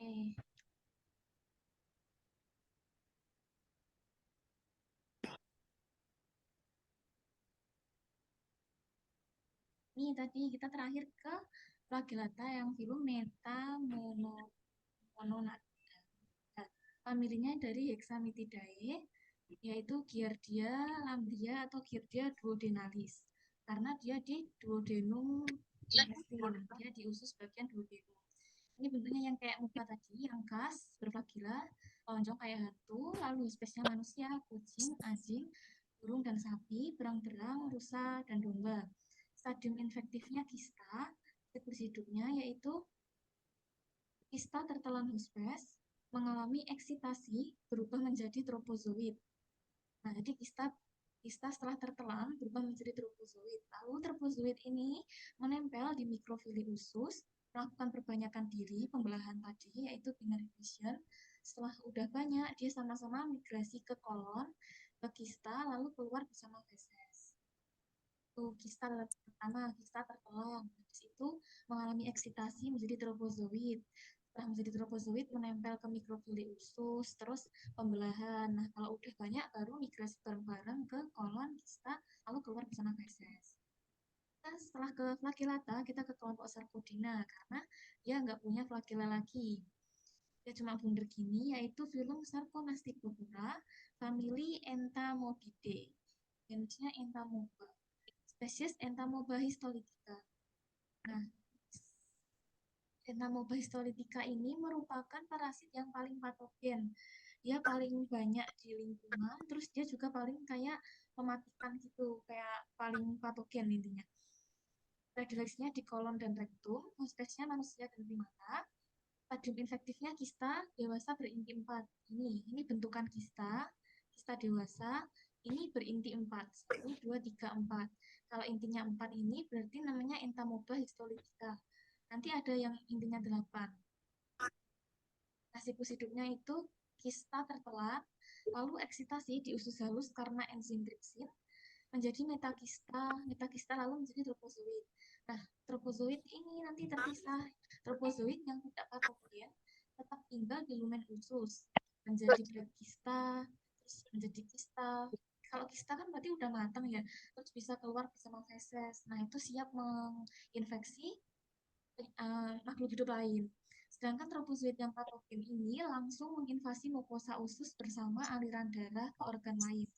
Ini tadi kita terakhir ke flagellata yang filum Metamononada. Familinya dari Hexamitidae, yaitu Giardia, Lambdia, atau Giardia duodenalis. Karena dia di duodenum intestine, dia di usus bagian duodenum. Ini bentuknya yang kayak muka tadi, yang khas, berflagela, lonjong kayak hantu, lalu spesiesnya manusia, kucing, anjing, burung dan sapi, berang-berang, rusa, dan domba. Stadium infektifnya kista, siklus hidupnya yaitu kista tertelan hospes, mengalami eksitasi, berubah menjadi tropozoid. Nah, jadi kista setelah tertelan berubah menjadi tropozoid. Lalu tropozoid ini menempel di mikrofili usus, melakukan perbanyakan diri, pembelahan tadi, yaitu binary fission. Setelah udah banyak, dia sama-sama migrasi ke kolon, ke kista, lalu keluar bersama feses. Tuh, kista pertama, kista tertelan. Habis itu mengalami eksitasi menjadi tropozoid. Setelah menjadi tropozoid, menempel ke mikrofili usus, terus pembelahan. Nah, kalau udah banyak, baru migrasi bareng-bareng ke kolon, kista, lalu keluar bersama feses. Nah, setelah ke flagellata, kita ke kelompok Sarcodina, karena dia nggak punya flagella lagi. Dia cuma bundar gini, yaitu filum Sarconasticopora, famili Entamobidae. Jenisnya Entamoeba. Spesies Entamoeba histolytica. Nah, Entamoeba histolytica ini merupakan parasit yang paling patogen. Dia paling banyak di lingkungan, terus dia juga paling kayak mematikan gitu, kayak paling patogen intinya. Predileksinya di kolon dan rektum, hospesnya manusia dan primata. Stadium infektifnya kista dewasa berinti 4. Ini bentukan kista, kista dewasa, ini berinti 4. 1, 2, 3, 4. Kalau intinya 4 ini berarti namanya Entamoeba histolytica. Nanti ada yang intinya 8. Nah, siklus hidupnya itu kista tertelan, lalu eksitasi di usus halus karena enzim tripsin, menjadi metakista lalu menjadi tropozoid. Nah, tropozoid ini nanti terpisah. Tropozoid yang tidak patogen tetap tinggal di lumen usus, menjadi kista, terus menjadi kista. Kalau kista kan berarti udah matang ya, terus bisa keluar bersama feses. Nah, itu siap menginfeksi makhluk hidup lain. Sedangkan tropozoid yang patogen ini langsung menginvasi mukosa usus bersama aliran darah ke organ lain.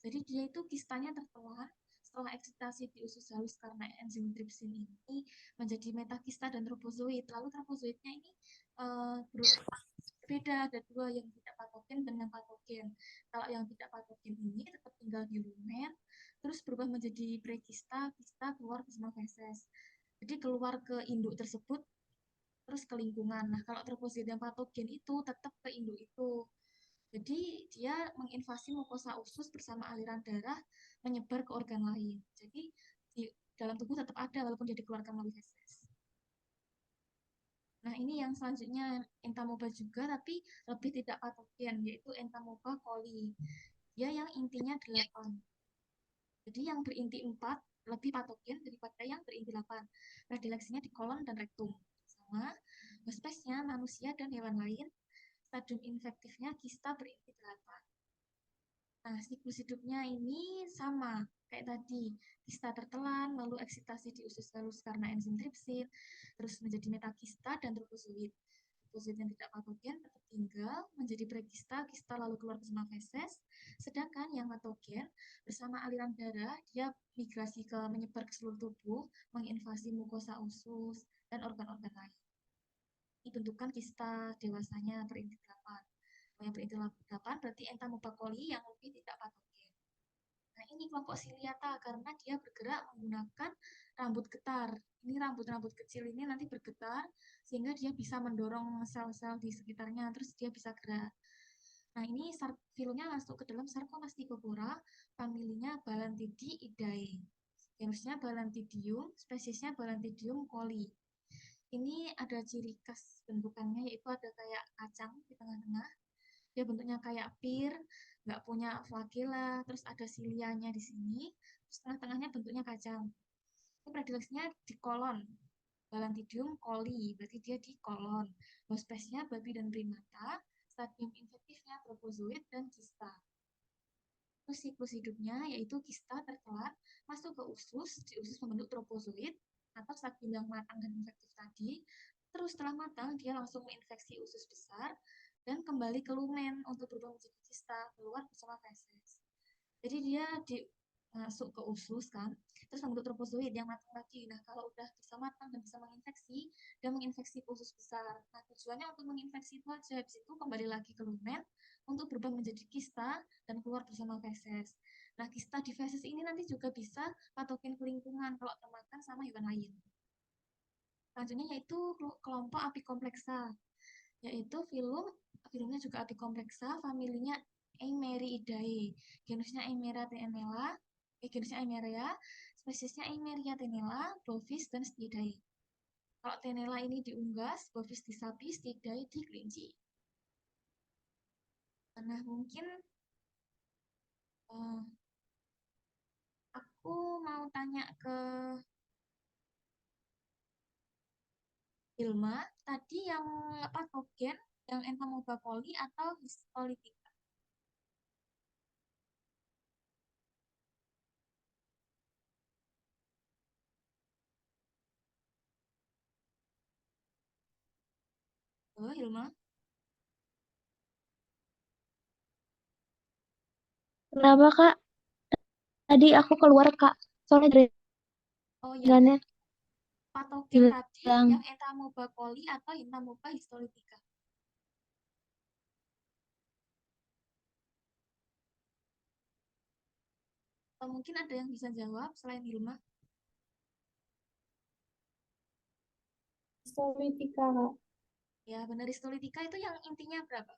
Jadi dia itu kistanya tertelan setelah eksitasi di usus halus karena enzim tripsin ini menjadi metakista dan tropozoid. Lalu tropozoidnya ini beda, ada dua, yang tidak patogen dan yang patogen. Kalau yang tidak patogen ini tetap tinggal di lumen, terus berubah menjadi prekista, kista keluar bersama feses. Jadi keluar ke induk tersebut, terus ke lingkungan. Nah, kalau tropozoid yang patogen itu tetap ke induk itu. Jadi dia menginvasi mukosa usus bersama aliran darah menyebar ke organ lain. Jadi di dalam tubuh tetap ada walaupun dia dikeluarkan melalui feses. Nah, ini yang selanjutnya Entamoeba juga tapi lebih tidak patogen, yaitu Entamoeba coli. Dia yang intinya 8. Jadi yang berinti 4 lebih patogen daripada yang berinti 8. Predileksinya di kolon dan rektum. Sama, hospesnya manusia dan hewan lain. Stadium infektifnya kista berinti 8. Nah, siklus hidupnya ini sama kayak tadi. Kista tertelan, lalu eksitasi di usus halus karena enzim tripsin, terus menjadi metakista dan tropozoid. Tropozoid yang tidak patogen tetap tinggal menjadi prekista, kista lalu keluar bersama feses. Sedangkan yang patogen bersama aliran darah dia migrasi ke menyebar ke seluruh tubuh, menginvasi mukosa usus dan organ-organ lain. Ini bentukan kista dewasanya berinti 8. Yang berinti 8 berarti Entamoeba coli yang lebih tidak patogen. Nah, ini kelompok Ciliata karena dia bergerak menggunakan rambut getar. Ini rambut-rambut kecil ini nanti bergetar sehingga dia bisa mendorong sel-sel di sekitarnya, terus dia bisa gerak. Nah, ini filmnya masuk ke dalam Sarconasticopora, familinya Balantidiidae. Genusnya Balantidium, spesiesnya Balantidium coli. Ini ada ciri khas bentukannya, yaitu ada kayak kacang di tengah-tengah. Dia bentuknya kayak pir, nggak punya flagella, terus ada silianya di sini, terus tengah-tengahnya bentuknya kacang. Ini predileksinya di kolon, Balantidium coli, berarti dia di kolon. Hospesnya babi dan primata, stadium infektifnya tropozoid dan kista. Terus siklus hidupnya yaitu kista tertelat masuk ke usus, di usus membentuk tropozoid atau stadium yang matang dan infektif tadi. Terus setelah matang dia langsung menginfeksi usus besar dan kembali ke lumen untuk berubah menjadi kista keluar bersama feses. Jadi dia masuk ke usus kan, terus membentuk tropozoid yang matang lagi. Nah kalau udah bisa matang dan bisa menginfeksi, dia menginfeksi usus besar. Nah tujuannya untuk menginfeksi itu aja, habis itu kembali lagi ke lumen untuk berubah menjadi kista dan keluar bersama feses. Nah kista di feses ini nanti juga bisa patogen ke lingkungan kalau termakan sama hewan lain. Selanjutnya yaitu kelompok apikompleksa, yaitu filumnya juga apikompleksa, familinya Eimeriidae, genusnya Eimera tenella, genusnya Eimeria, spesiesnya Eimeria tenella, bovis dan Styridae. Kalau tenella ini di unggas, bovis di sapi, Styridae di kelinci. Nah mungkin uh, aku mau tanya ke Ilma, tadi yang patogen, yang Entomoeba coli atau Histolytica? Oh, Ilma? Kenapa Kak? Tadi aku keluar Kak. Soalnya Oh ya, jaringannya patogen tadi hilang. yang Entamoeba coli atau Entamoeba histolytica? Atau mungkin ada yang bisa jawab selain Hilma? Histolytica Kak. Ya, benar histolytica itu yang intinya berapa?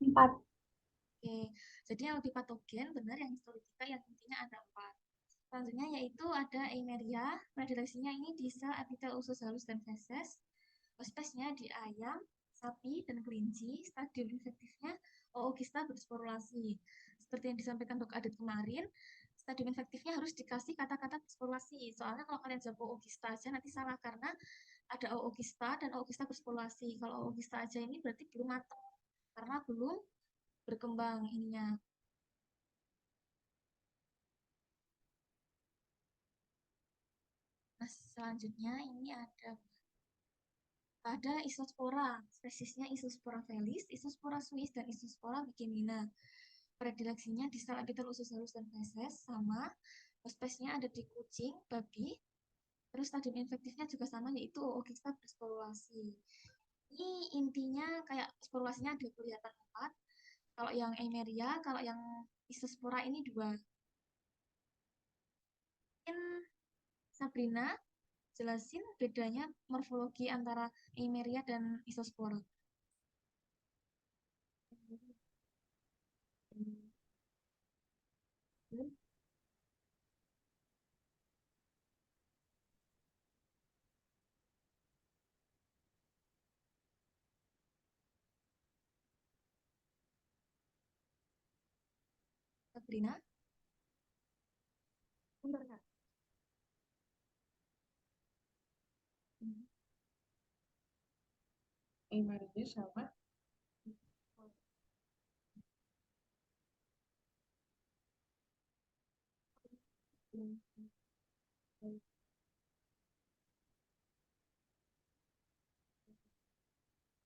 4. Oke, jadi yang lebih patogen benar yang histolytica yang intinya ada 4. Selanjutnya yaitu ada Eimeria, predileksinya ini di sel epitel usus halus dan feses. Hospesnya di ayam, sapi, dan kelinci. Stadium infektifnya Oogista bersporulasi. Seperti yang disampaikan Dok Adit kemarin, stadium infektifnya harus dikasih kata-kata bersporulasi. Soalnya kalau kalian jawab Oogista aja nanti salah karena ada Oogista dan Oogista bersporulasi. Kalau Oogista aja ini berarti belum matang karena belum berkembang ininya. Nah, selanjutnya ini ada isospora, spesiesnya Isospora felis, Isospora suis, dan Isospora bikemina. Predileksinya di sel epitel usus halus dan feses sama. Hospesnya ada di kucing, babi. Terus stadium infektifnya juga sama yaitu Oogista bersporulasi. Ini intinya kayak sporulasinya ada kelihatan 4. Kalau yang Emeria, kalau yang Isospora ini 2. Mungkin Sabrina jelasin bedanya morfologi antara Eimeria dan Isospora. Sabrina? Bentar, Kak. Emailnya sama.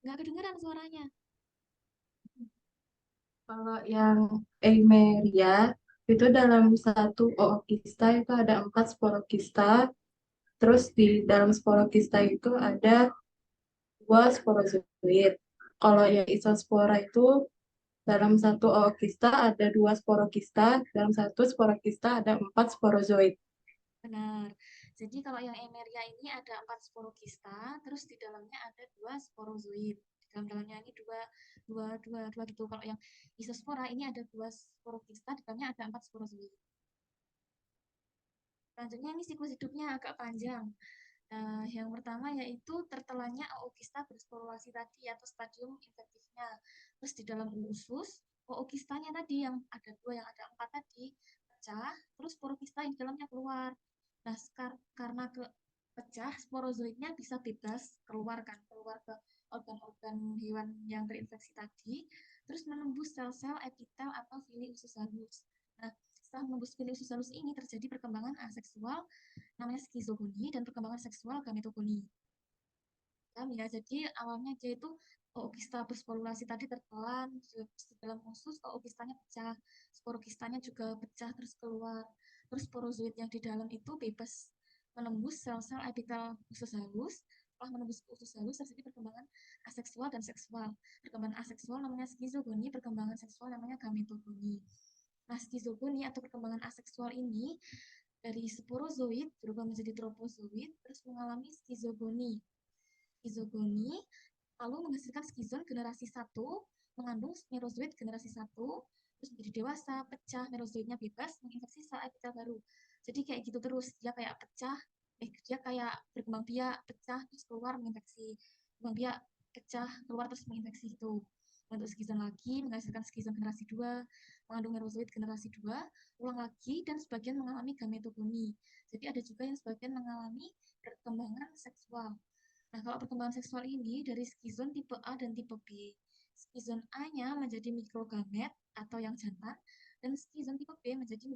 Nggak kedengeran suaranya. Kalau yang Eimeria itu dalam satu ookista itu ada 4 sporokista. Terus di dalam sporokista itu ada 2 sporozoid. Kalau yang isospora itu dalam satu ookista ada 2 sporokista, dalam satu sporokista ada 4 sporozoid. Benar. Jadi kalau yang Emeria ini ada 4 sporokista, terus di dalamnya ada 2 sporozoid. Di dalamnya ini dua gitu. Kalau yang isospora ini ada 2 sporokista, di dalamnya ada 4 sporozoid. Selanjutnya ini siklus hidupnya agak panjang. Yang pertama yaitu tertelannya ookista bersporulasi tadi atau stadium infektifnya. Terus di dalam usus, ookistanya tadi yang ada 2, yang ada 4 tadi pecah, terus sporokista yang di dalamnya keluar. Nah, karena pecah, sporozoitnya bisa bebas keluar ke organ-organ hewan yang terinfeksi tadi, terus menembus sel-sel epitel atau villi usus halus. Nah, setelah menembus villi usus halus ini terjadi perkembangan aseksual namanya skizogoni dan perkembangan seksual gametogoni. Ya, jadi awalnya dia itu ookista bersporulasi tadi tertelan di dalam usus, ookistanya pecah, sporokistanya juga pecah terus keluar, terus sporozoid yang di dalam itu bebas menembus sel-sel epitel usus halus. Setelah menembus usus halus terjadi perkembangan aseksual dan seksual. Perkembangan aseksual namanya skizogoni, perkembangan seksual namanya gametogoni. Nah, skizogoni atau perkembangan aseksual ini dari sporozoid berubah menjadi tropozoid terus mengalami skizogoni. Skizogoni lalu menghasilkan skizon generasi 1 mengandung merozoid generasi 1 terus menjadi dewasa, pecah, merozoidnya bebas, menginfeksi sel epitel baru. Jadi kayak gitu terus, dia kayak pecah, dia kayak berkembang biak, pecah, terus keluar menginfeksi, berkembang biak, pecah, keluar terus menginfeksi itu. Untuk skizon lagi, menghasilkan skizon generasi 2, mengandung merozoid generasi 2, ulang lagi, dan sebagian mengalami gametogoni. Jadi ada juga yang sebagian mengalami perkembangan seksual. Nah, kalau perkembangan seksual ini dari skizon tipe A dan tipe B. Skizon A-nya menjadi mikrogamet atau yang jantan, dan skizon tipe B menjadi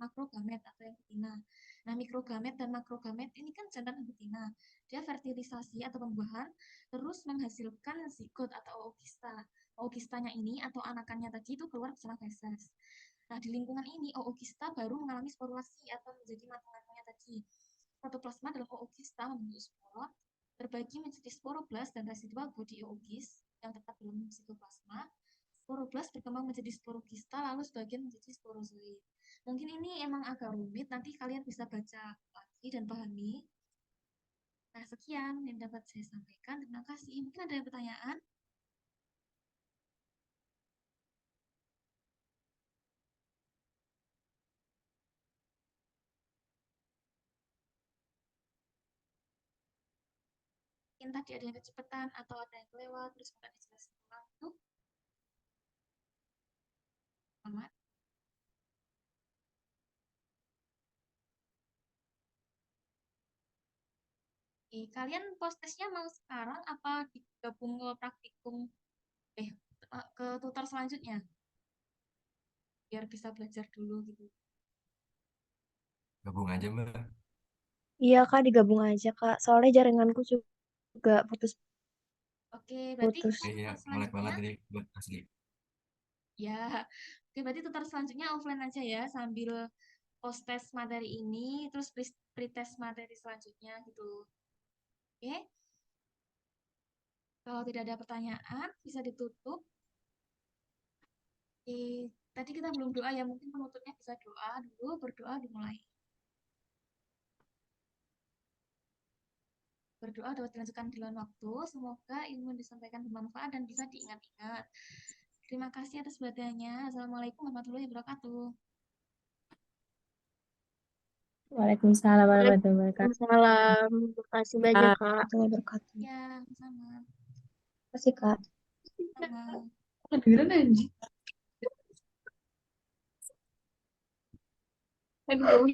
makrogamet atau yang betina. Nah, mikrogamet dan makrogamet ini kan jantan dan betina. Dia fertilisasi atau pembuahan, terus menghasilkan zigot atau ookista. Ookistanya ini atau anakannya tadi itu keluar bersama feses. Nah, di lingkungan ini ookista baru mengalami sporulasi atau menjadi matang-matangnya tadi. Protoplasma dalam ookista membentuk spora, terbagi menjadi sporoblast dan residual body oogis yang tetap dalam sitoplasma. Sporoblast berkembang menjadi sporokista, lalu sebagian menjadi sporozoid. Mungkin ini emang agak rumit, nanti kalian bisa baca lagi dan pahami. Nah, sekian yang dapat saya sampaikan. Terima kasih. Mungkin ada pertanyaan? Mungkin tadi ada yang kecepatan atau ada yang kelewat, terus nggak dijelasin ulang. Tuh, selamat. Oke, kalian postesnya mau sekarang apa digabung ke praktikum eh ke tutor selanjutnya biar bisa belajar dulu gitu. Gabung aja Mbak. Iya Kak, digabung aja Kak. Soalnya jaringanku juga putus-putus. Oke, berarti kita Iya, tutor ngelag selanjutnya banget ini buat asli. ya. Oke, berarti tutor selanjutnya offline aja ya sambil post test materi ini terus pre-test materi selanjutnya gitu. Oke. Kalau tidak ada pertanyaan bisa ditutup. Oke, tadi kita belum doa ya, mungkin penutupnya bisa doa dulu, berdoa dimulai. Berdoa dapat dilanjutkan di lain waktu. Semoga ilmu yang disampaikan bermanfaat dan bisa diingat-ingat. Terima kasih atas perhatiannya. Assalamualaikum warahmatullahi wabarakatuh. Waalaikumsalam warahmatullahi wabarakatuh. Waalaikumsalam. Terima kasih banyak Kak. Warahmatullahi wabarakatuh. Ya, sama. Terima kasih Kak. Sama. Kedengeran anjing. Aduh.